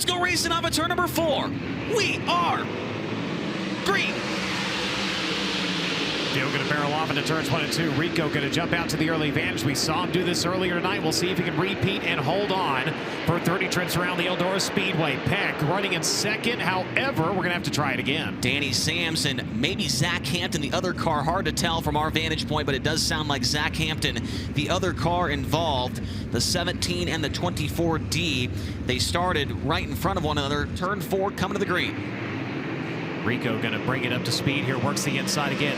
Let's go racing off of turn number 4. We are green. Deal going to barrel off into turns 1 and 2. Rico going to jump out to the early advantage. We saw him do this earlier tonight. We'll see if he can repeat and hold on for 30 trips around the Eldora Speedway. Peck running in second. However, we're going to have to try it again. Danny Sampson, maybe Zach Hampton, the other car. Hard to tell from our vantage point, but it does sound like Zach Hampton, the other car involved. The 17 and the 24D. They started right in front of one another. Turn 4 coming to the green. Rico going to bring it up to speed here. Works the inside again.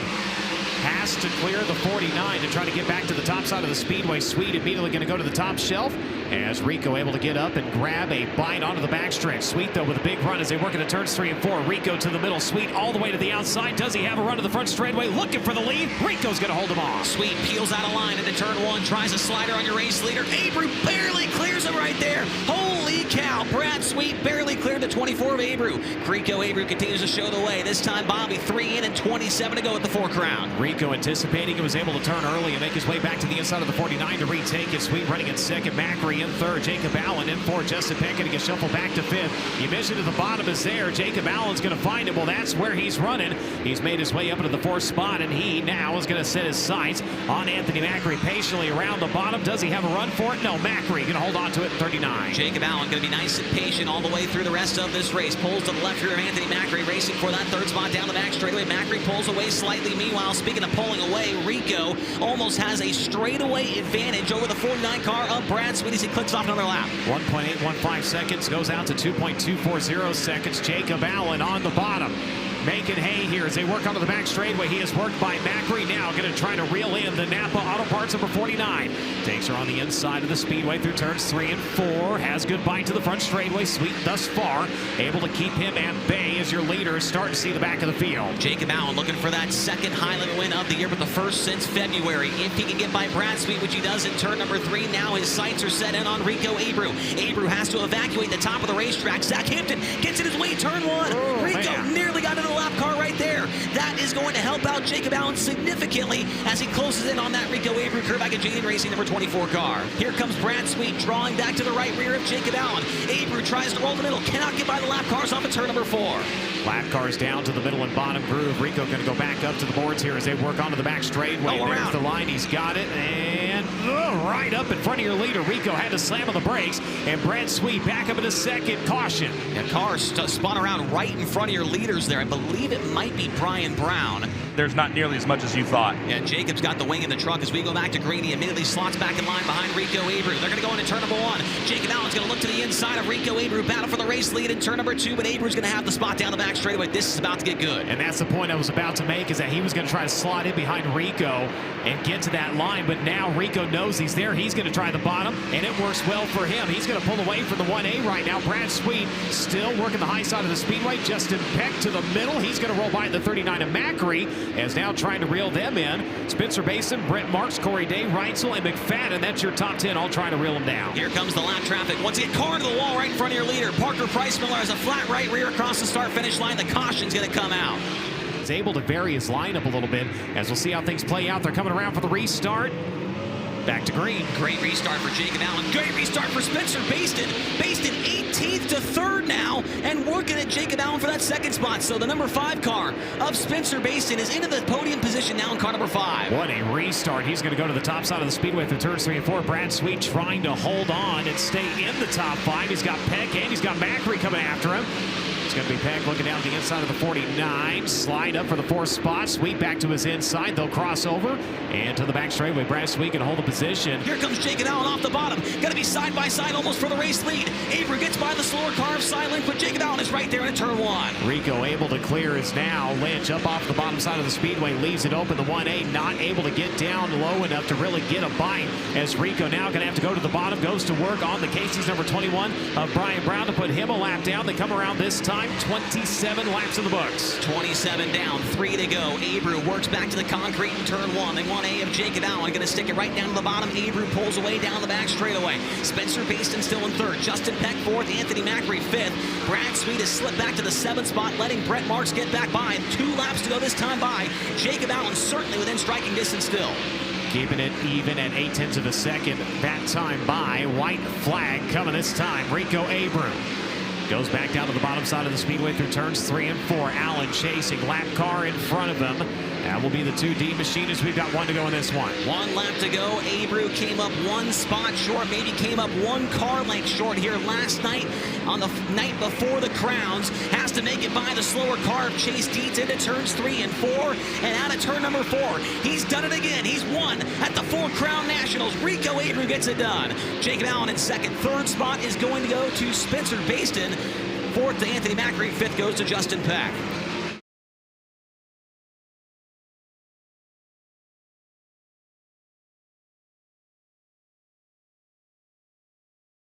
Has to clear the 49 to try to get back to the top side of the speedway. Sweet immediately going to go to the top shelf as Rico able to get up and grab a bite onto the backstretch. Sweet though with a big run as they work into turns 3 and 4. Rico to the middle. Sweet all the way to the outside. Does he have a run to the front straightaway? Looking for the lead. Rico's going to hold him off. Sweet peels out of line into turn 1. Tries a slider on your race leader. Abreu barely clears him right there. Holy cow. Brad Sweet barely cleared the 24 of Abreu. Rico Abreu continues to show the way. This time Bobby 3 in and 27 to go at the 4 crown. Rico anticipating it, was able to turn early and make his way back to the inside of the 49 to retake it. Sweet running in second. Macri in third. Jacob Allen in fourth. Justin Peck going to get shuffled back to fifth. You mentioned at the bottom is there. Jacob Allen's going to find him. Well, that's where he's running. He's made his way up into the 4th spot, and he now is going to set his sights on Anthony Macri patiently around the bottom. Does he have a run for it? No. Macri going to hold on to it in 39. Jacob Allen going to be nice and patient all the way through the rest of this race. Pulls to the left here of Anthony Macri, racing for that 3rd spot down the back straightaway. Macri pulls away slightly. Meanwhile, speaking of pulling away, Rico almost has a straightaway advantage over the 49 car of Brad Sweet as he clicks off another lap. 1.815 seconds goes out to 2.240 seconds. Jacob Allen on the bottom, making hay here as they work onto the back straightaway. He is worked by Macri. Now going to try to reel in the Napa Auto Parts number 49. Takes her on the inside of the speedway through turns 3 and 4. Has good bite to the front straightaway. Sweet thus far. Able to keep him at bay as your leader is starting to see the back of the field. Jacob Allen looking for that 2nd Highland win of the year, but the 1st since February. If he can get by Brad Sweet, which he does in turn number 3, now his sights are set in on Rico Abreu. Abreu has to evacuate the top of the racetrack. Zach Hampton gets in his way, turn 1. Rico nearly got into the lap car right there. That is going to help out Jacob Allen significantly as he closes in on that Rico Abreu curve back at Jane Racing number 24 car. Here comes Brad Sweet drawing back to the right rear of Jacob Allen. Abreu tries to roll the middle, cannot get by the lap cars off of turn number 4. Lap cars down to the middle and bottom groove. Rico going to go back up to the boards here as they work onto the back straightaway. There's the line. He's got it. And right up in front of your leader. Rico had to slam on the brakes. And Brad Sweet back up in a second. Caution. The car spun around right in front of your leaders there. I believe it might be Brian Brown. There's not nearly as much as you thought. Yeah, Jacob's got the wing in the truck as we go back to green. He immediately slots back in line behind Rico Abreu. They're going to go into turn number 1. Jacob Allen's going to look to the inside of Rico Abreu. Battle for the race lead in turn number 2, but Abreu's going to have the spot down the back straightaway. This is about to get good. And that's the point I was about to make, is that he was going to try to slot in behind Rico and get to that line, but now Rico knows he's there. He's going to try the bottom, and it works well for him. He's going to pull away from the 1A right now. Brad Sweet still working the high side of the speedway. Justin Peck to the middle. He's going to roll by the 39 of Macri, as now trying to reel them in. Spencer Basin, Brett Marks, Corey Day, Reitzel, and McFadden. That's your top 10, all trying to reel them down. Here comes the lap traffic. Once again, car to the wall right in front of your leader. Parker Price Miller has a flat right rear across the start-finish line. The caution's going to come out. He's able to vary his lineup a little bit, as we'll see how things play out. They're coming around for the restart. Back to green. Great restart for Jacob Allen. Great restart for Spencer Baston. Baston 18th to 3rd now, and working at Jacob Allen for that 2nd spot. So the number 5 car of Spencer Baston is into the podium position now in car number 5. What a restart. He's going to go to the top side of the speedway through turns 3 and 4. Brad Sweet trying to hold on and stay in the top 5. He's got Peck and he's got Macri coming after him. It's going to be Peck looking down the inside of the 49. Slide up for the 4th spot. Sweet back to his inside. They'll cross over and to the back straightaway. Brad Sweet can hold the position. Here comes Jacob Allen off the bottom. Going to be side by side almost for the race lead. Abreu gets by the slower car of Silent, but Jacob Allen is right there in turn 1. Rico able to clear his now. Lynch up off the bottom side of the speedway. Leaves it open. The 1A not able to get down low enough to really get a bite, as Rico now going to have to go to the bottom. Goes to work on the Casey's number 21 of Brian Brown to put him a lap down. They come around this time. 27 laps in the books. 27 down, 3 to go. Abreu works back to the concrete in turn 1. They want A of Jacob Allen. Going to stick it right down to the bottom. Abreu pulls away down the back straightaway. Spencer Baston still in 3rd. Justin Peck 4th. Anthony Macri 5th. Brad Sweet has slipped back to the 7th spot, letting Brett Marks get back by. 2 laps to go this time by. Jacob Allen certainly within striking distance still. Keeping it even at 0.8 of a second. That time by. White flag coming this time. Rico Abreu Goes back down to the bottom side of the speedway through turns 3 and 4. Allen chasing, lap car in front of him. That will be the 2D machinists. We've got one to go in this one. 1 lap to go. Abreu came up 1 spot short, maybe came up 1 car length short here last night on the night before the Crowns. Has to make it by the slower car of Chase Dietz into turns 3 and 4 and out of turn number 4. He's done it again. He's won at the 4 Crown Nationals. Rico Abreu gets it done. Jacob Allen in second. Third spot is going to go to Spencer Baston. Fourth to Anthony Macri. Fifth goes to Justin Peck.